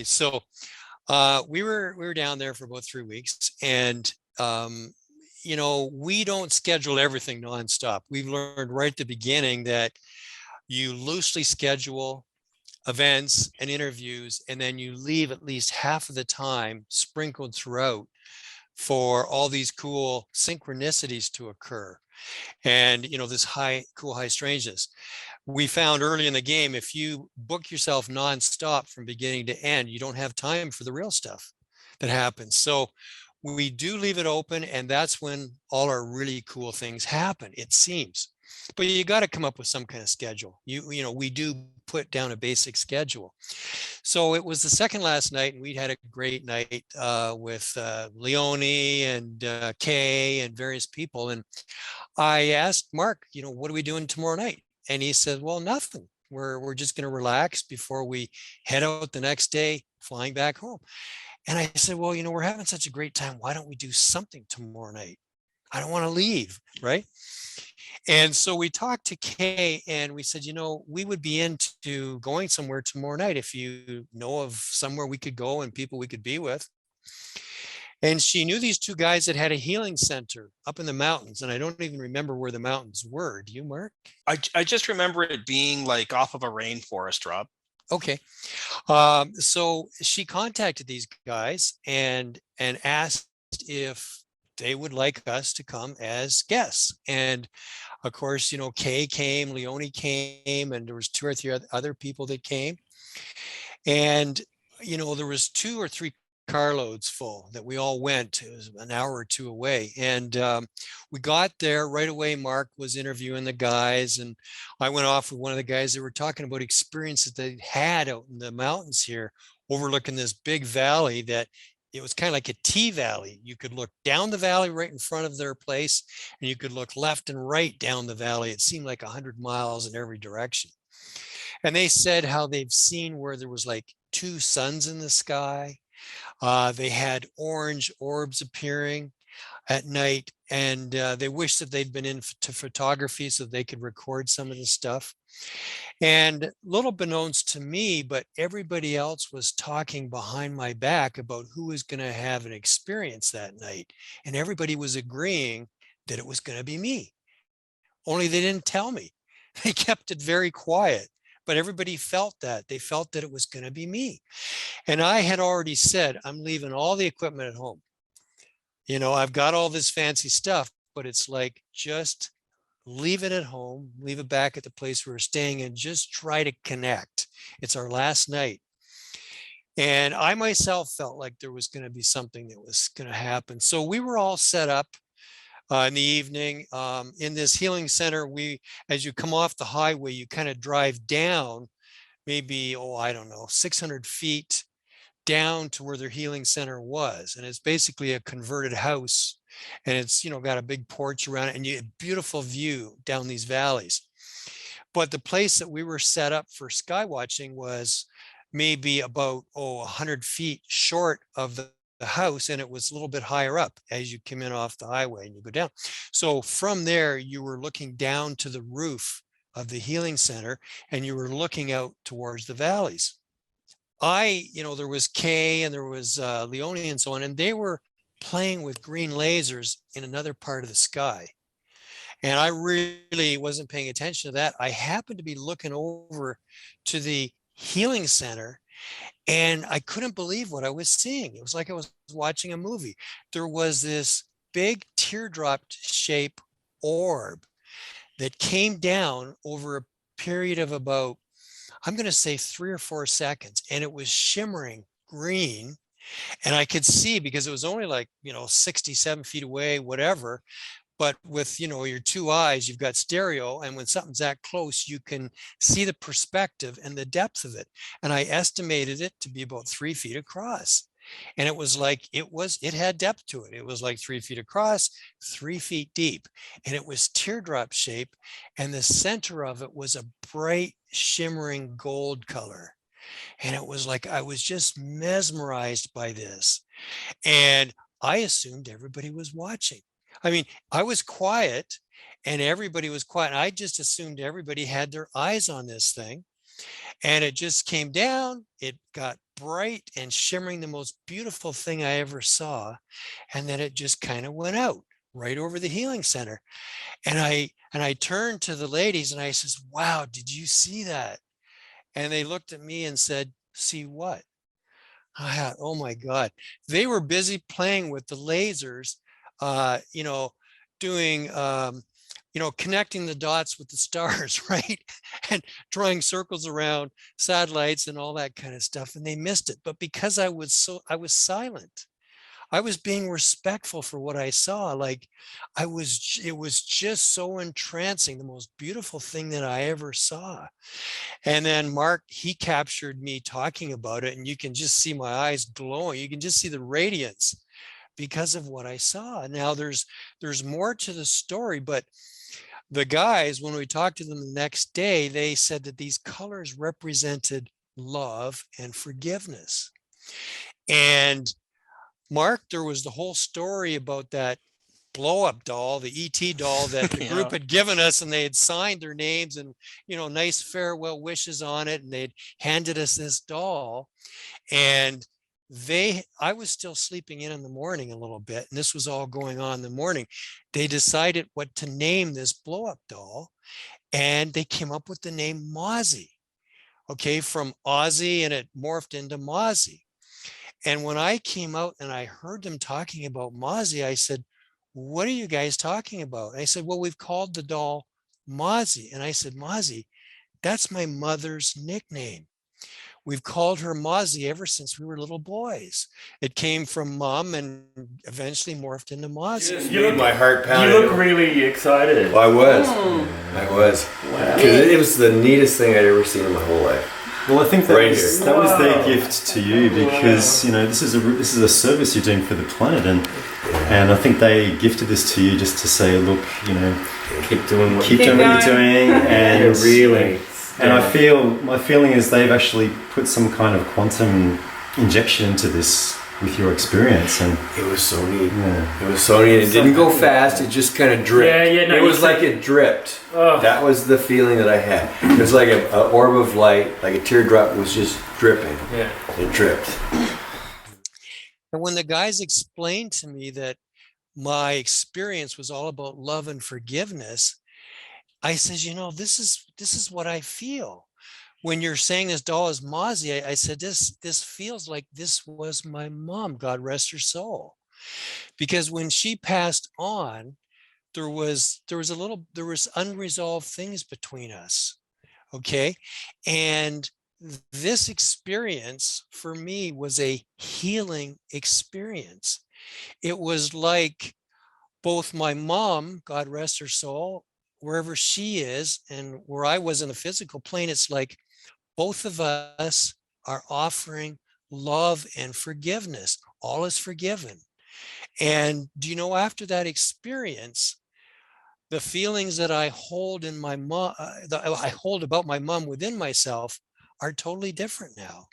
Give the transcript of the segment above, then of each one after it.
So we were down there for about 3 weeks, and we don't schedule everything nonstop. We've learned right at the beginning that you loosely schedule events and interviews, and then you leave at least half of the time sprinkled throughout for all these cool synchronicities to occur. And this cool high strangeness. We found early in the game, if you book yourself nonstop from beginning to end, you don't have time for the real stuff that happens. So we do leave it open, and that's when all our really cool things happen, it seems. But you got to come up with some kind of schedule. We do put down a basic schedule. So it was the second last night, and we had a great night with Leone and Kay and various people. And I asked Mark, what are we doing tomorrow night? And he said, well, nothing. We're just going to relax before we head out the next day, flying back home. And I said, well, we're having such a great time. Why don't we do something tomorrow night? I don't want to leave, right? And so we talked to Kay, and we said, we would be into going somewhere tomorrow night if you know of somewhere we could go and people we could be with. And she knew these two guys that had a healing center up in the mountains. And I don't even remember where the mountains were. Do you, Mark? I just remember it being like off of a rainforest, Rob. Okay. So she contacted these guys and asked if they would like us to come as guests. And of course, Kay came, Leone came, and there was 2 or 3 other people that came. And, there was 2 or 3 carloads full that we all went. It was an hour or 2 away. And we got there right away. Mark was interviewing the guys, and I went off with one of the guys that were talking about experiences they had out in the mountains here, overlooking this big valley that it was kind of like a T valley. You could look down the valley right in front of their place, and you could look left and right down the valley. It seemed like 100 miles in every direction. And they said how they've seen where there was like 2 suns in the sky. They had orange orbs appearing at night, and they wished that they'd been into photography so they could record some of the stuff. And little beknownst to me, but everybody else was talking behind my back about who was going to have an experience that night. And everybody was agreeing that it was going to be me. Only they didn't tell me. They kept it very quiet. But everybody felt that. They felt that it was going to be me. And I had already said, I'm leaving all the equipment at home. I've got all this fancy stuff, but it's like, just leave it at home, leave it back at the place we're staying, and just try to connect. It's our last night. And I myself felt like there was going to be something that was going to happen. So we were all set up in the evening in this healing center. As you come off the highway, you kind of drive down maybe, I don't know, 600 feet down to where their healing center was. And it's basically a converted house. And it's, got a big porch around it, and you have a beautiful view down these valleys. But the place that we were set up for sky watching was maybe about 100 feet short of the house, and it was a little bit higher up as you come in off the highway and you go down. So from there, you were looking down to the roof of the healing center, and you were looking out towards the valleys. There was Kay and there was Leone and so on, and they were playing with green lasers in another part of the sky. And I really wasn't paying attention to that. I happened to be looking over to the healing center, and I couldn't believe what I was seeing. It was like I was watching a movie. There was this big teardrop shape orb that came down over a period of about, I'm going to say 3 or 4 seconds, and it was shimmering green. And I could see, because it was only like, 67 feet away, whatever. But with, your 2 eyes, you've got stereo. And when something's that close, you can see the perspective and the depth of it. And I estimated it to be about 3 feet across. And it was like, it had depth to it. It was like 3 feet across, 3 feet deep. And it was teardrop shape. And the center of it was a bright, shimmering gold color. And it was like, I was just mesmerized by this. And I assumed everybody was watching. I mean, I was quiet and everybody was quiet. I just assumed everybody had their eyes on this thing. And it just came down. It got bright and shimmering, the most beautiful thing I ever saw. And then it just kind of went out right over the healing center. And I turned to the ladies and I says, wow, did you see that? And they looked at me and said, see what? I thought, oh my God. They were busy playing with the lasers, you know, doing, you know, connecting the dots with the stars, right? And drawing circles around satellites and all that kind of stuff. And they missed it. But because I was silent. I was being respectful for what I saw. Like it was just so entrancing, the most beautiful thing that I ever saw. And then Mark, he captured me talking about it, and you can just see my eyes glowing. You can just see the radiance because of what I saw. Now there's more to the story, but the guys, when we talked to them the next day, they said that these colors represented love and forgiveness. And Mark, there was the whole story about that blow up doll, the ET doll that the group had given us, and they had signed their names and, you know, nice farewell wishes on it. And they'd handed us this doll. And I was still sleeping in the morning a little bit, and this was all going on in the morning. They decided what to name this blow up doll, and they came up with the name Mozzie, okay, from Ozzy, and it morphed into Mozzie. And when I came out and I heard them talking about Mozzie, I said, what are you guys talking about? And I said, well, we've called the doll Mozzie. And I said, Mozzie, that's my mother's nickname. We've called her Mozzie ever since we were little boys. It came from Mom and eventually morphed into Mozzie. You made my heart pound. You look really excited. Well, I was. Wow. It was the neatest thing I'd ever seen in my whole life. Well, I think that Right was, here. that was their gift to you, because you know this is a service you're doing for the planet, and I think they gifted this to you just to say, look, you know, Keep doing what keep doing what you're doing, and really. And my feeling is they've actually put some kind of quantum injection into this with your experience, and It was so neat. yeah. It was so neat. It didn't go fast. It just kind of dripped. No, it was like it dripped. Oh. That was the feeling that I had. It was like an orb of light, like a teardrop was just dripping. Yeah. It dripped. And when the guys explained to me that my experience was all about love and forgiveness, I says, you know, this is what I feel. When you're saying this doll is Mozzie, I said, this feels like this was my mom, God rest her soul. Because when she passed on, there was unresolved things between us. Okay. And this experience for me was a healing experience. It was like both my mom, God rest her soul, wherever she is, and where I was in the physical plane, it's like both of us are offering love and forgiveness. All is forgiven. And do you know, after that experience, the feelings that I hold in my mom, I hold about my mom within myself are totally different now.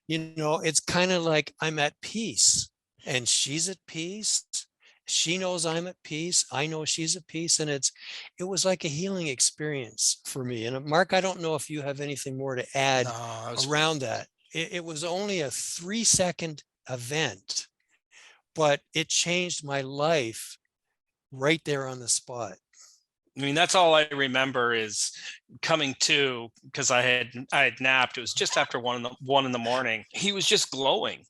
You know, it's kind of like I'm at peace and she's at peace. She knows I'm at peace. I know she's at peace. And it was like a healing experience for me. And Mark, I don't know if you have anything more to add around that. It was only a 3-second event, but it changed my life right there on the spot. I mean, that's all I remember is coming to, because I had napped. It was just after 1 in the morning. He was just glowing.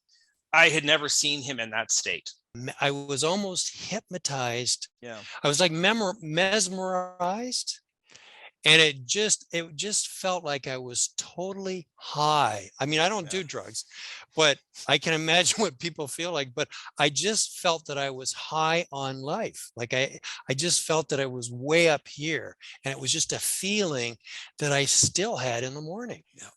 I had never seen him in that state. I was almost hypnotized. Yeah. I was like mesmerized. And it just felt like I was totally high. I mean, I don't do drugs, but I can imagine what people feel like. But I just felt that I was high on life. Like I just felt that I was way up here. And it was just a feeling that I still had in the morning. Yeah.